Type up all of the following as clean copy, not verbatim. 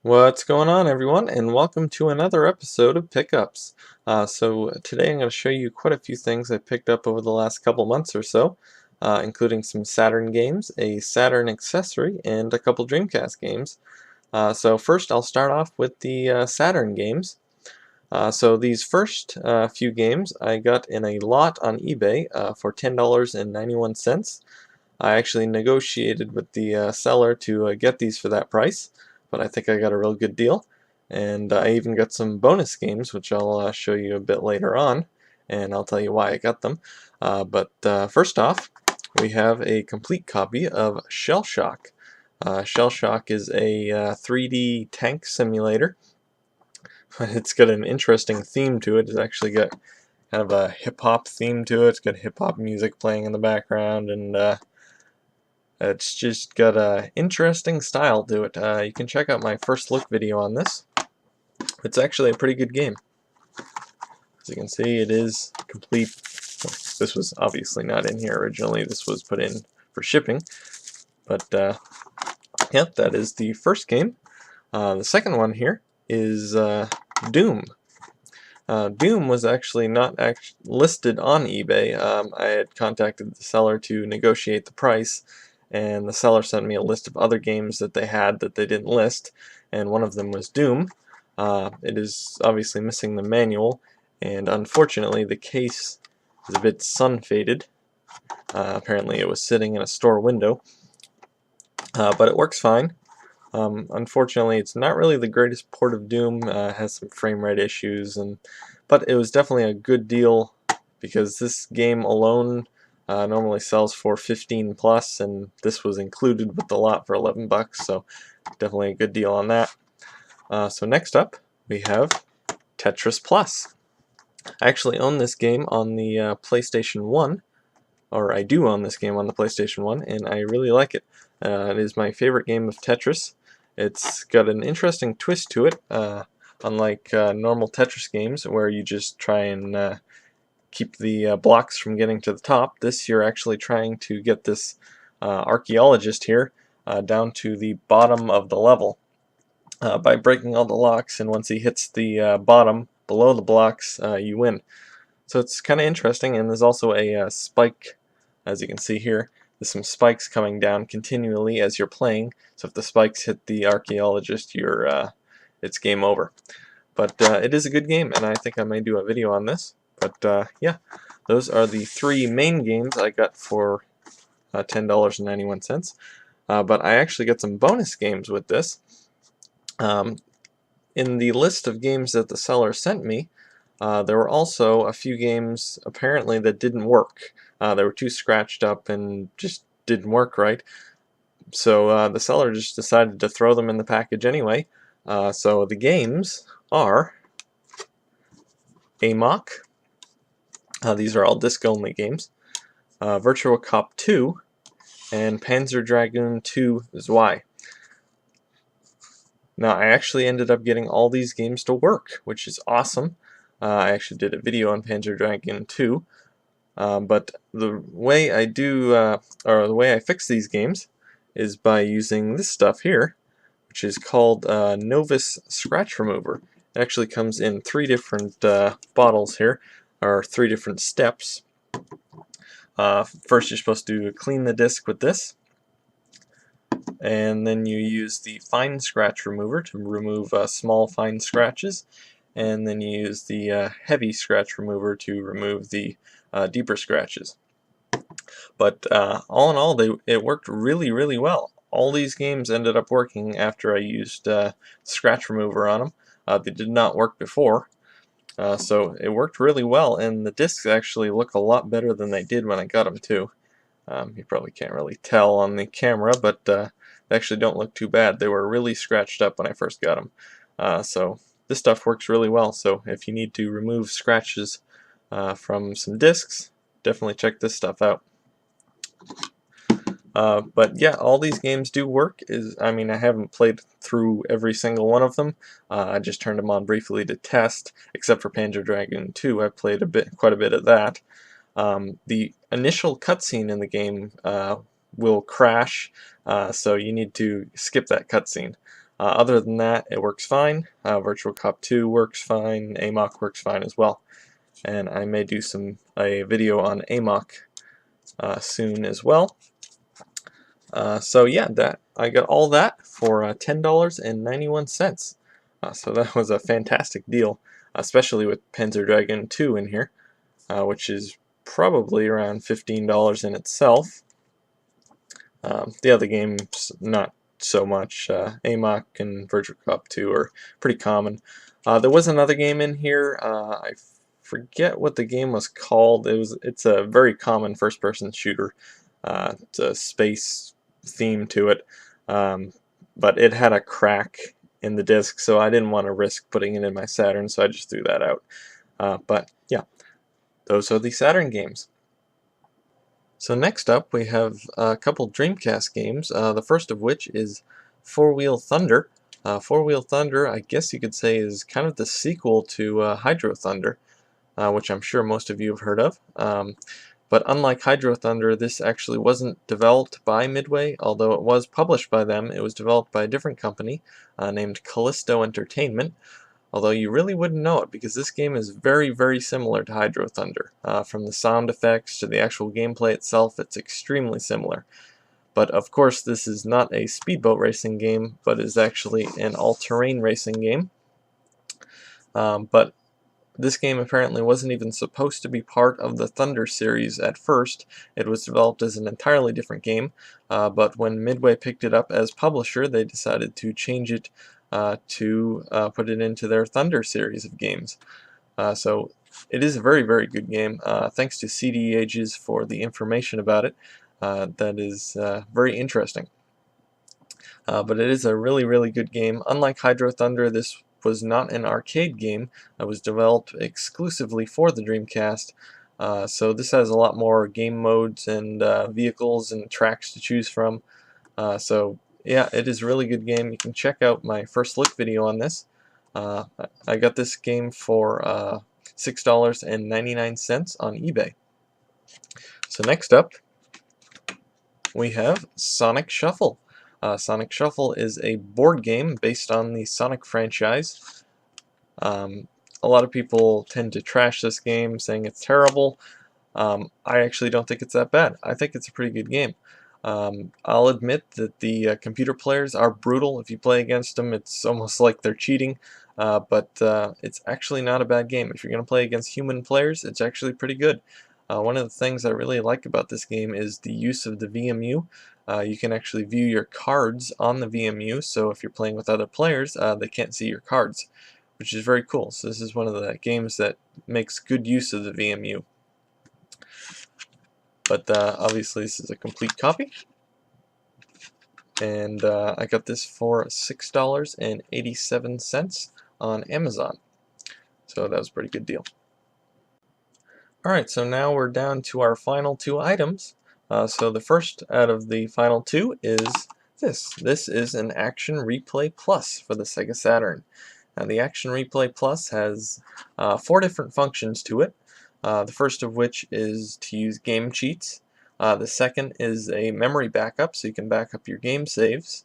What's going on, everyone, and welcome to another episode of Pickups. So today I'm going to show you quite a few things I picked up over the last couple months or so, including some Saturn games, a Saturn accessory, and a couple Dreamcast games. So first I'll start off with the Saturn games. So these first few games I got in a lot on eBay for $10.91. I actually negotiated with the seller to get these for that price, but I think I got a real good deal. And I even got some bonus games, which I'll show you a bit later on, and I'll tell you why I got them. But first off, we have a complete copy of Shell Shock. Shell Shock is a 3D tank simulator. It's got an interesting theme to it. It's actually got kind of a hip-hop theme to it. It's got hip-hop music playing in the background, and it's just got a interesting style to it. You can check out my first look video on this. It's actually a pretty good game. As you can see, it is complete. This was obviously not in here originally. This was put in for shipping. But yeah, that is the first game. The second one here is Doom. Doom was actually not listed on eBay. I had contacted the seller to negotiate the price, and the seller sent me a list of other games that they had that they didn't list, and one of them was Doom. It is obviously missing the manual, and unfortunately the case is a bit sun-faded. Apparently it was sitting in a store window, but it works fine. Unfortunately, it's not really the greatest port of Doom. Has some frame rate issues, but it was definitely a good deal because this game alone normally sells for 15 plus, and this was included with the lot for 11 bucks. So definitely a good deal on that. So next up, we have Tetris Plus. I actually own this game on the PlayStation 1, or I do own this game on the PlayStation 1, and I really like it. It is my favorite game of Tetris. It's got an interesting twist to it, unlike normal Tetris games where you just try and keep the blocks from getting to the top. This, you're actually trying to get this archaeologist here down to the bottom of the level by breaking all the locks, and once he hits the bottom below the blocks, you win. So it's kind of interesting, and there's also a spike, as you can see here. There's some spikes coming down continually as you're playing, so if the spikes hit the archaeologist, it's game over. But it is a good game, and I think I may do a video on this. But yeah, those are the three main games I got for $10.91. But I actually got some bonus games with this. In the list of games that the seller sent me, there were also a few games apparently that didn't work. They were too scratched up and just didn't work right. So the seller just decided to throw them in the package anyway. So the games are Amok. These are all disc-only games. Virtua Cop 2 and Panzer Dragoon 2 Zwei. Now I actually ended up getting all these games to work, which is awesome. I actually did a video on Panzer Dragoon 2. But the way I do, or the way I fix these games is by using this stuff here, which is called Novus Scratch Remover. It actually comes in three different bottles here, or three different steps. First, you're supposed to clean the disc with this, and then you use the fine scratch remover to remove small fine scratches, and then you use the heavy scratch remover to remove the deeper scratches. But all in all, it worked really, really well. All these games ended up working after I used scratch remover on them. They did not work before. So it worked really well, and the discs actually look a lot better than they did when I got them too. You probably can't really tell on the camera, but they actually don't look too bad. They were really scratched up when I first got them. So this stuff works really well, so if you need to remove scratches from some discs, definitely check this stuff out. But yeah, all these games do work. I mean, I haven't played through every single one of them. I just turned them on briefly to test, except for Panzer Dragoon 2. I played quite a bit of that. The initial cutscene in the game will crash, so you need to skip that cutscene. Other than that, it works fine. Virtual Cop 2 works fine. AMOC works fine as well. And I may do a video on AMOC soon as well. So yeah, I got all that for $10.91. So that was a fantastic deal, especially with Panzer Dragoon 2 in here, which is probably around $15 in itself. The other games, not so much. AMOC and Virtual Cop 2 are pretty common. There was another game in here. I forget what the game was called. It's a very common first-person shooter. It's a space theme to it, but it had a crack in the disc, so I didn't want to risk putting it in my Saturn, so I just threw that out. But yeah, those are the Saturn games. So next up we have a couple Dreamcast games, the first of which is Four Wheel Thunder. Four Wheel Thunder, I guess you could say, is kind of the sequel to Hydro Thunder, which I'm sure most of you have heard of. But unlike Hydro Thunder, this actually wasn't developed by Midway, although it was published by them. It was developed by a different company named Callisto Entertainment, although you really wouldn't know it because this game is very, very similar to Hydro Thunder. From the sound effects to the actual gameplay itself, it's extremely similar. But of course, this is not a speedboat racing game, but is actually an all-terrain racing game. But this game apparently wasn't even supposed to be part of the Thunder series at first. It was developed as an entirely different game, but when Midway picked it up as publisher, they decided to change it to put it into their Thunder series of games. So it is a very, very good game. Thanks to CD Ages for the information about it. That is very interesting. But it is a really, really good game. Unlike Hydro Thunder, this was not an arcade game. It was developed exclusively for the Dreamcast. So this has a lot more game modes and vehicles and tracks to choose from. So yeah, it is a really good game. You can check out my first look video on this. I got this game for $6.99 on eBay. So next up, we have Sonic Shuffle. Sonic Shuffle is a board game based on the Sonic franchise. A lot of people tend to trash this game, saying it's terrible. I actually don't think it's that bad. I think it's a pretty good game. I'll admit that the computer players are brutal. If you play against them, it's almost like they're cheating. But it's actually not a bad game. If you're going to play against human players, it's actually pretty good. One of the things I really like about this game is the use of the VMU. You can actually view your cards on the VMU, so if you're playing with other players, they can't see your cards, which is very cool. So this is one of the games that makes good use of the VMU. But obviously this is a complete copy. And I got this for $6.87 on Amazon. So that was a pretty good deal. Alright, so now we're down to our final two items. So the first out of the final two is this. This is an Action Replay Plus for the Sega Saturn. Now the Action Replay Plus has 4 different functions to it. The first of which is to use game cheats. The second is a memory backup, so you can back up your game saves.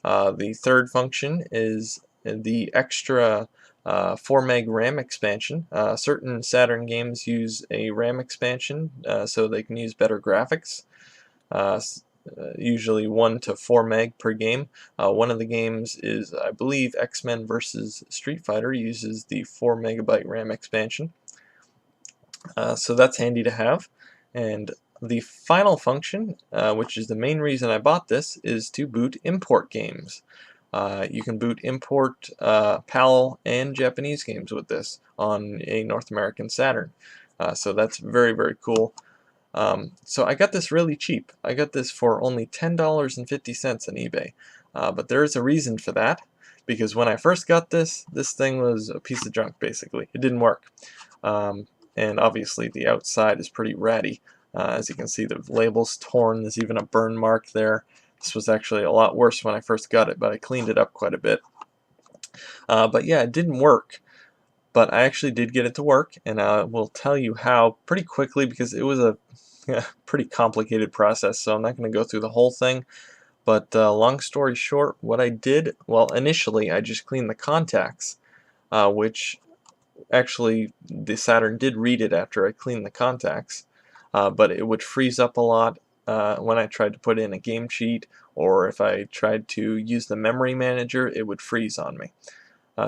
The third function is the extra 4 meg RAM expansion. Certain Saturn games use a RAM expansion so they can use better graphics. Usually 1 to 4 meg per game. One of the games is, I believe, X-Men vs. Street Fighter uses the 4 megabyte RAM expansion. So that's handy to have. And the final function, which is the main reason I bought this, is to boot import games. You can boot import PAL and Japanese games with this on a North American Saturn. So that's very, very cool. So I got this really cheap. I got this for only $10.50 on eBay. But there is a reason for that, because when I first got this thing was a piece of junk, basically. It didn't work. And obviously the outside is pretty ratty. As you can see, the label's torn. There's even a burn mark there. This was actually a lot worse when I first got it, but I cleaned it up quite a bit. But yeah, it didn't work. But I actually did get it to work, and I will tell you how pretty quickly, because it was a pretty complicated process, so I'm not going to go through the whole thing. But long story short, what I did, well, initially I just cleaned the contacts, which actually the Saturn did read it after I cleaned the contacts, but it would freeze up a lot when I tried to put in a game cheat, or if I tried to use the memory manager, it would freeze on me.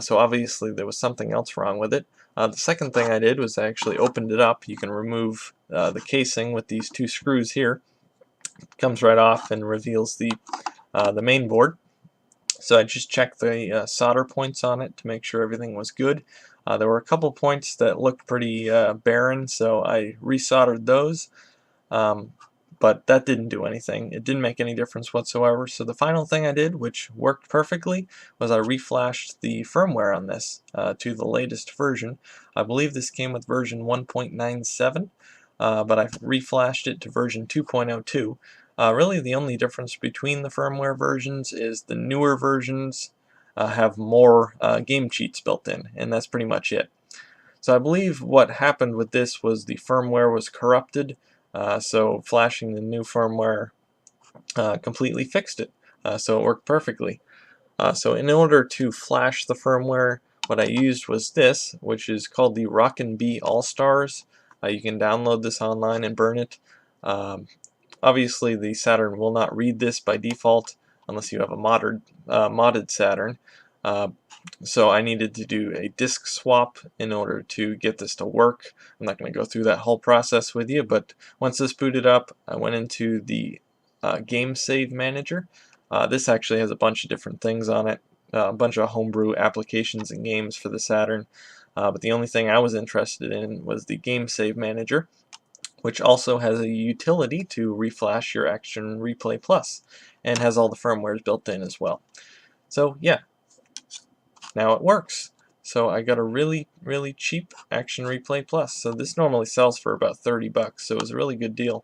So obviously there was something else wrong with it. The second thing I did was I actually opened it up. You can remove the casing with these two screws here. It comes right off and reveals the main board. So I just checked the solder points on it to make sure everything was good. There were a couple points that looked pretty barren, so I resoldered those. Um, but that didn't do anything. It didn't make any difference whatsoever. So the final thing I did, which worked perfectly, was I reflashed the firmware on this to the latest version. I believe this came with version 1.97, but I've reflashed it to version 2.02. Really the only difference between the firmware versions is the newer versions have more game cheats built in, and that's pretty much it. So I believe what happened with this was the firmware was corrupted, so flashing the new firmware completely fixed it. So it worked perfectly. So in order to flash the firmware, what I used was this, which is called the Rockin' Bee All-Stars. You can download this online and burn it. Um, Obviously the Saturn will not read this by default unless you have a modded Saturn. So I needed to do a disk swap in order to get this to work. I'm not going to go through that whole process with you, but once this booted up, I went into the game save manager. This actually has a bunch of different things on it, a bunch of homebrew applications and games for the Saturn, but the only thing I was interested in was the game save manager, which also has a utility to reflash your Action Replay Plus and has all the firmwares built in as well. So yeah, now it works. So I got a really cheap Action Replay Plus. So this normally sells for about 30 bucks, so it was a really good deal.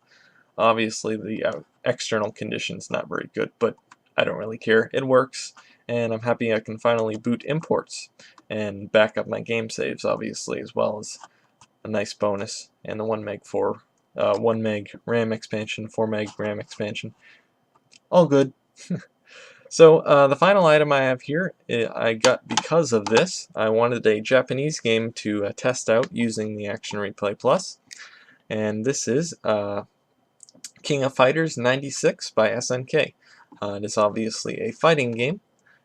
Obviously the external condition's not very good, but I don't really care. It works, and I'm happy I can finally boot imports and back up my game saves, obviously, as well as a nice bonus, and the 1 meg RAM expansion, 4 meg RAM expansion. All good. So the final item I have here, I got because of this. I wanted a Japanese game to test out using the Action Replay Plus, and this is King of Fighters 96 by SNK. It is obviously a fighting game.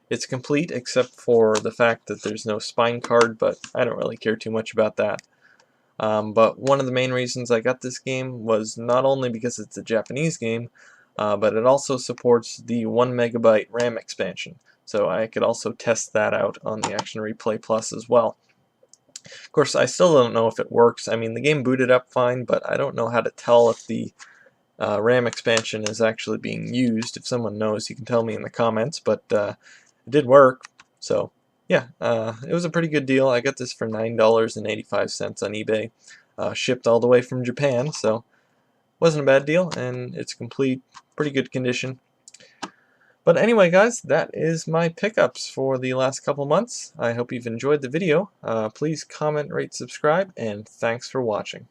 It's complete except for the fact that there's no spine card, but I don't really care too much about that. But one of the main reasons I got this game was not only because it's a Japanese game, but it also supports the 1 megabyte RAM expansion. So I could also test that out on the Action Replay Plus as well. Of course, I still don't know if it works. I mean, the game booted up fine, but I don't know how to tell if the RAM expansion is actually being used. If someone knows, you can tell me in the comments, but it did work. So yeah, it was a pretty good deal. I got this for $9.85 on eBay, shipped all the way from Japan, so wasn't a bad deal, and it's complete, pretty good condition. But anyway, guys, that is my pickups for the last couple months. I hope you've enjoyed the video. Please comment, rate, subscribe, and thanks for watching.